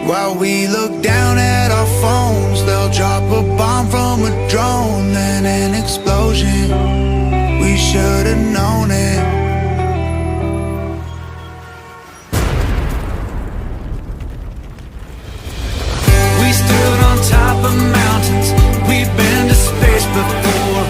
While we look down at our phones, they'll drop a bomb from a drone, then an explosion. We should have known it. We stood on top of mountains, we've been to space before.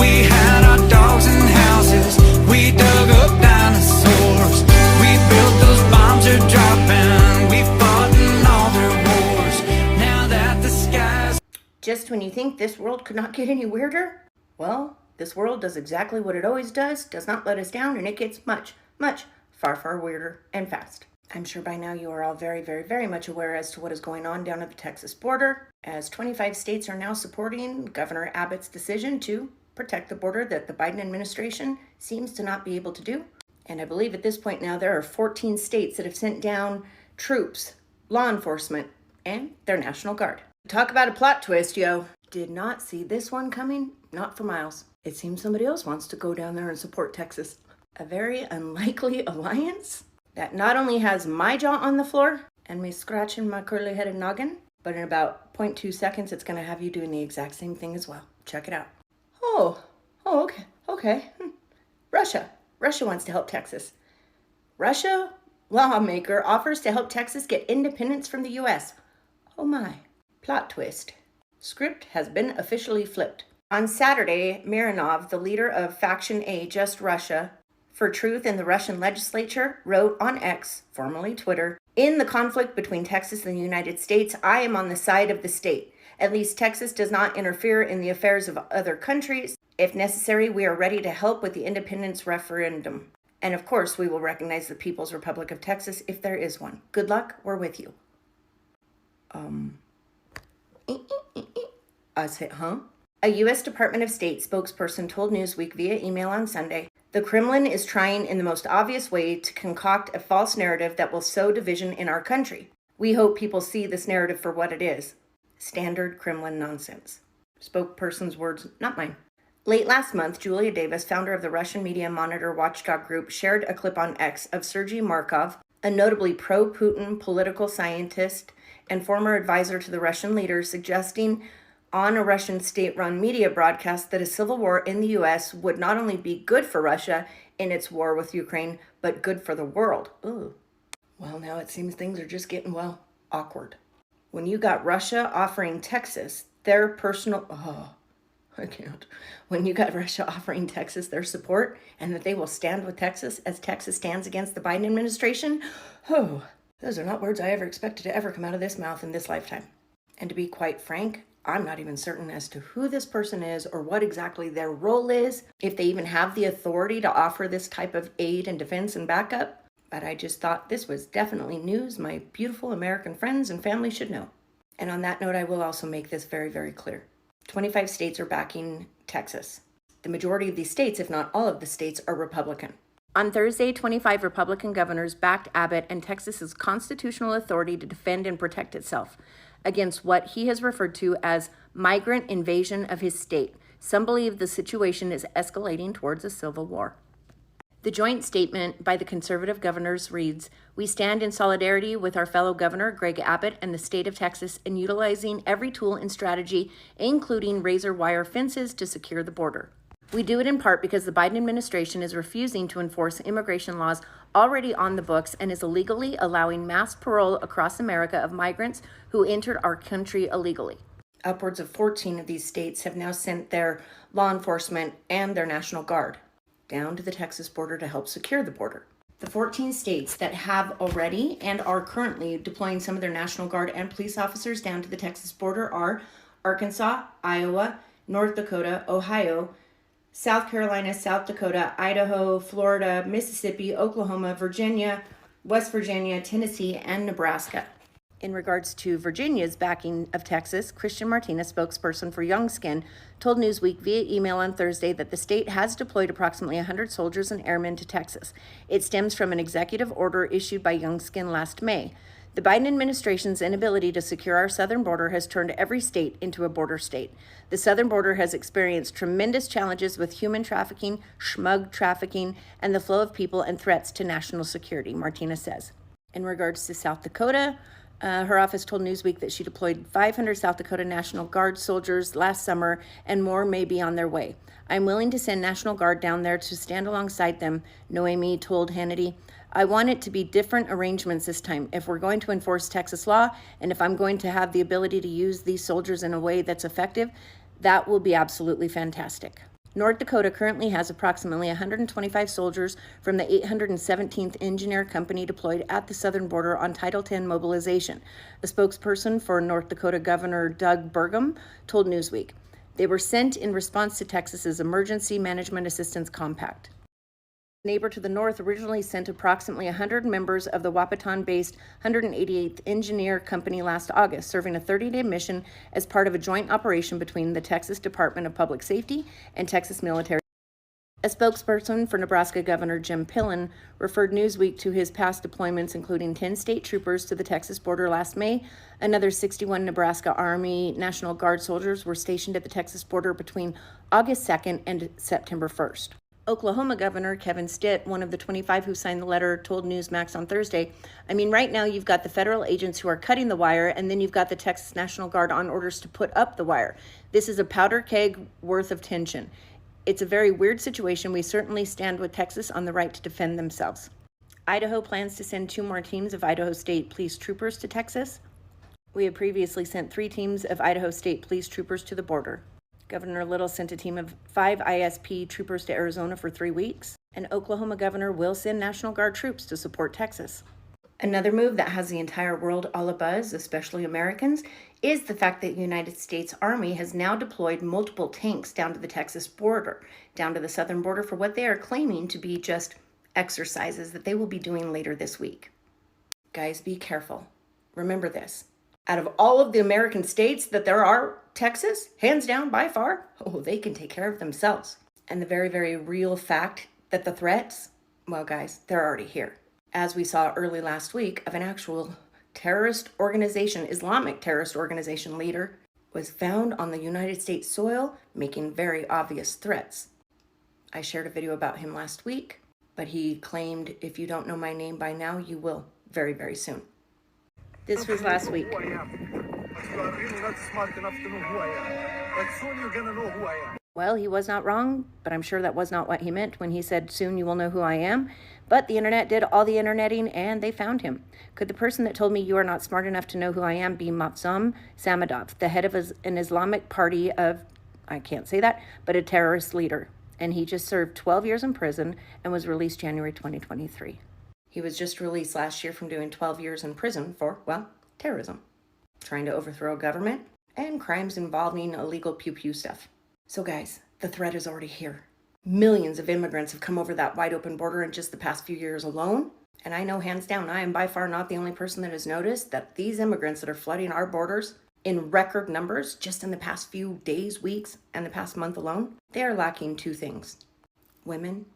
We had our dogs and houses, we dug up dinosaurs. We built those bombs are dropping, we fought in all their wars. Now that the skies... Just when you think this world could not get any weirder, well, this world does exactly what it always does not let us down, and it gets much, much, far, far weirder and fast. I'm sure by now you are all very, very, very much aware as to what is going on down at the Texas border, as 25 states are now supporting Governor Abbott's decision to protect the border that the Biden administration seems to not be able to do. And I believe at this point now there are 14 states that have sent down troops, law enforcement, and their National Guard. Talk about a plot twist, yo. Did not see this one coming, not for miles. It seems somebody else wants to go down there and support Texas. A very unlikely alliance that not only has my jaw on the floor and me scratching my curly-headed noggin, but in about 0.2 seconds, it's going to have you doing the exact same thing as well. Check it out. Okay. Russia wants to help Texas. Russia lawmaker offers to help Texas get independence from the U.S. Oh my. Plot twist. Script has been officially flipped. On Saturday, Mironov, the leader of Faction A, Just Russia, for Truth in the Russian legislature, wrote on X, formerly Twitter, "In the conflict between Texas and the United States, I am on the side of the state. At least Texas does not interfere in the affairs of other countries. If necessary, we are ready to help with the independence referendum. And of course, we will recognize the People's Republic of Texas if there is one. Good luck, we're with you." I said, huh? A U.S. Department of State spokesperson told Newsweek via email on Sunday, "The Kremlin is trying in the most obvious way to concoct a false narrative that will sow division in our country. We hope people see this narrative for what it is. Standard Kremlin nonsense." Spokesperson's words, not mine. Late last month, Julia Davis, founder of the Russian media monitor watchdog group, shared a clip on X of Sergei Markov, a notably pro-Putin political scientist and former advisor to the Russian leader, suggesting on a Russian state-run media broadcast that a civil war in the U.S. would not only be good for Russia in its war with Ukraine, but good for the world. Ooh. Well, now it seems things are just getting, awkward. When you got Russia offering Texas their personal... I can't. When you got Russia offering Texas their support and that they will stand with Texas as Texas stands against the Biden administration, those are not words I ever expected to ever come out of this mouth in this lifetime. And to be quite frank, I'm not even certain as to who this person is or what exactly their role is, if they even have the authority to offer this type of aid and defense and backup. But I just thought this was definitely news my beautiful American friends and family should know. And on that note, I will also make this very, very clear. 25 states are backing Texas. The majority of these states, if not all of the states, are Republican. On Thursday, 25 Republican governors backed Abbott and Texas's constitutional authority to defend and protect itself against what he has referred to as migrant invasion of his state. Some believe the situation is escalating towards a civil war. The joint statement by the conservative governors reads, "We stand in solidarity with our fellow governor, Greg Abbott, and the state of Texas in utilizing every tool and strategy, including razor wire fences, to secure the border. We do it in part because the Biden administration is refusing to enforce immigration laws already on the books and is illegally allowing mass parole across America of migrants who entered our country illegally." Upwards of 14 of these states have now sent their law enforcement and their National Guard down to the Texas border to help secure the border. The 14 states that have already and are currently deploying some of their National Guard and police officers down to the Texas border are Arkansas, Iowa, North Dakota, Ohio, South Carolina, South Dakota, Idaho, Florida, Mississippi, Oklahoma, Virginia, West Virginia, Tennessee, and Nebraska. In regards to Virginia's backing of Texas, Christian Martinez, spokesperson for Youngskin, told Newsweek via email on Thursday that the state has deployed approximately 100 soldiers and airmen to Texas. It stems from an executive order issued by Youngskin last May. The Biden administration's inability to secure our southern border has turned every state into a border state. The southern border has experienced tremendous challenges with human trafficking, smug trafficking, and the flow of people and threats to national security, Martinez says. In regards to South Dakota, Her office told Newsweek that she deployed 500 South Dakota National Guard soldiers last summer, and more may be on their way. I'm willing to send National Guard down there to stand alongside them, Noemi told Hannity. I want it to be different arrangements this time. If we're going to enforce Texas law, and if I'm going to have the ability to use these soldiers in a way that's effective, that will be absolutely fantastic. North Dakota currently has approximately 125 soldiers from the 817th Engineer Company deployed at the southern border on Title X mobilization. A spokesperson for North Dakota Governor Doug Burgum told Newsweek. They were sent in response to Texas's Emergency Management Assistance Compact. Neighbor to the north originally sent approximately 100 members of the Wahpeton-based 188th Engineer Company last August, serving a 30-day mission as part of a joint operation between the Texas Department of Public Safety and Texas military. A spokesperson for Nebraska Governor Jim Pillen referred Newsweek to his past deployments, including 10 state troopers to the Texas border last May. Another 61 Nebraska Army National Guard soldiers were stationed at the Texas border between August 2nd and September 1st. Oklahoma Governor Kevin Stitt, one of the 25 who signed the letter, told Newsmax on Thursday, right now you've got the federal agents who are cutting the wire, and then you've got the Texas National Guard on orders to put up the wire. This is a powder keg worth of tension. It's a very weird situation. We certainly stand with Texas on the right to defend themselves. Idaho plans to send 2 more teams of Idaho State Police troopers to Texas. We have previously sent 3 teams of Idaho State Police troopers to the border. Governor Little sent a team of 5 ISP troopers to Arizona for 3 weeks, and Oklahoma governor will send National Guard troops to support Texas. Another move that has the entire world all abuzz, especially Americans, is the fact that the United States Army has now deployed multiple tanks down to the Texas border, down to the southern border for what they are claiming to be just exercises that they will be doing later this week. Guys, be careful. Remember this. Out of all of the American states that there are, Texas, hands down by far, they can take care of themselves. And the very, very real fact that the threats, well, guys, they're already here. As we saw early last week of an actual terrorist organization, Islamic terrorist organization leader, was found on the United States soil making very obvious threats. I shared a video about him last week, but he claimed, if you don't know my name by now, you will very, very soon. This was last week. You are really not smart enough to know who I am. But soon you're gonna know who I am. Well, he was not wrong, but I'm sure that was not what he meant when he said, soon you will know who I am. But the internet did all the interneting, and they found him. Could the person that told me you are not smart enough to know who I am be Matsum Samadov, the head of an Islamic party of, I can't say that, but a terrorist leader? And he just served 12 years in prison and was released January 2023. He was just released last year from doing 12 years in prison for, well, terrorism, trying to overthrow a government, and crimes involving illegal pew-pew stuff. So guys, the threat is already here. Millions of immigrants have come over that wide open border in just the past few years alone. And I know hands down, I am by far not the only person that has noticed that these immigrants that are flooding our borders in record numbers just in the past few days, weeks, and the past month alone, they are lacking 2 things: women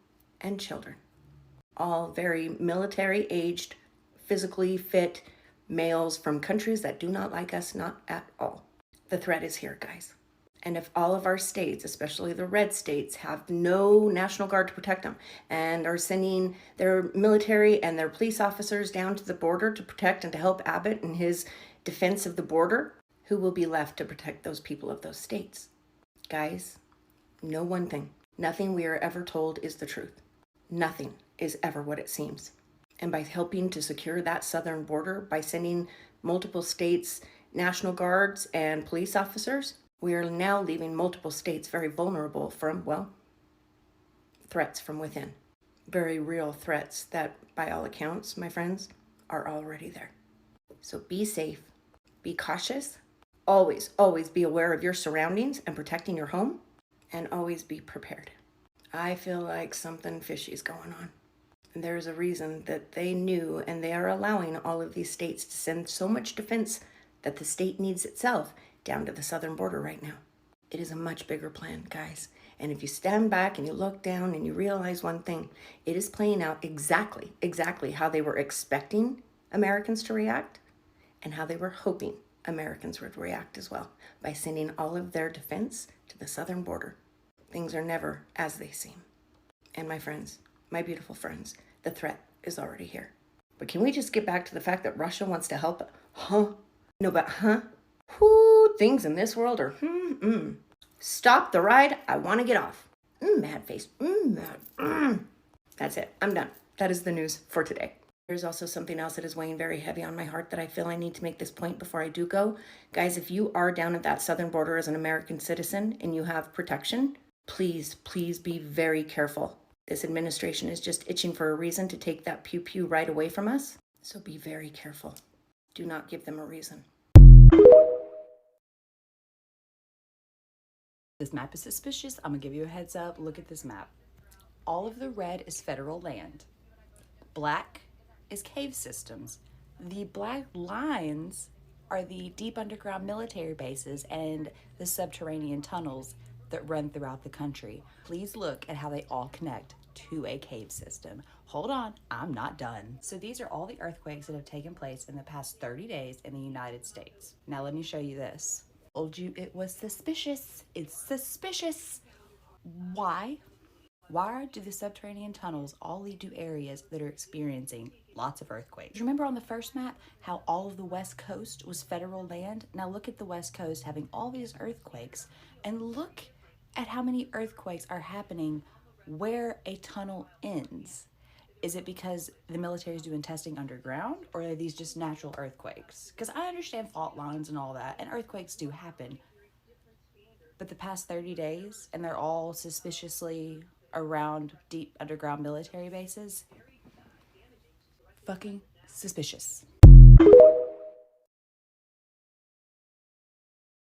and children. All very military-aged, physically fit males from countries that do not like us, not at all. The threat is here, guys. And if all of our states, especially the red states, have no National Guard to protect them and are sending their military and their police officers down to the border to protect and to help Abbott in his defense of the border, who will be left to protect those people of those states? Guys, know one thing. Nothing we are ever told is the truth. Nothing is ever what it seems. And by helping to secure that southern border, by sending multiple states, National Guards and police officers, we are now leaving multiple states very vulnerable from, well, threats from within. Very real threats that, by all accounts, my friends, are already there. So be safe, be cautious, always, always be aware of your surroundings and protecting your home, and always be prepared. I feel like something fishy is going on. And there is a reason that they knew, and they are allowing all of these states to send so much defense that the state needs itself down to the southern border right now. It is a much bigger plan, guys. And if you stand back and you look down and you realize one thing, it is playing out exactly how they were expecting Americans to react and how they were hoping Americans would react as well, by sending all of their defense to the southern border. Things are never as they seem. And my friends, my beautiful friends, the threat is already here. But can we just get back to the fact that Russia wants to help? Huh? No, but huh? Whoo, things in this world are Stop the ride. I want to get off. Mad face. Mad. That's it. I'm done. That is the news for today. There's also something else that is weighing very heavy on my heart that I feel I need to make this point before I do go. Guys, if you are down at that southern border as an American citizen and you have protection, please, please be very careful. This administration is just itching for a reason to take that pew-pew right away from us. So be very careful. Do not give them a reason. This map is suspicious. I'm gonna give you a heads up. Look at this map. All of the red is federal land. Black is cave systems. The black lines are the deep underground military bases and the subterranean tunnels that run throughout the country. Please look at how they all connect to a cave system. Hold on, I'm not done. So these are all the earthquakes that have taken place in the past 30 days in the United States. Now let me show you this. Told you it was suspicious. It's suspicious. Why? Why do the subterranean tunnels all lead to areas that are experiencing lots of earthquakes? Remember on the first map how all of the West Coast was federal land? Now look at the West Coast having all these earthquakes, and look at how many earthquakes are happening where a tunnel ends. Is it because the military is doing testing underground, or are these just natural earthquakes? Because I understand fault lines and all that, and earthquakes do happen. But the past 30 days, and they're all suspiciously around deep underground military bases, fucking suspicious.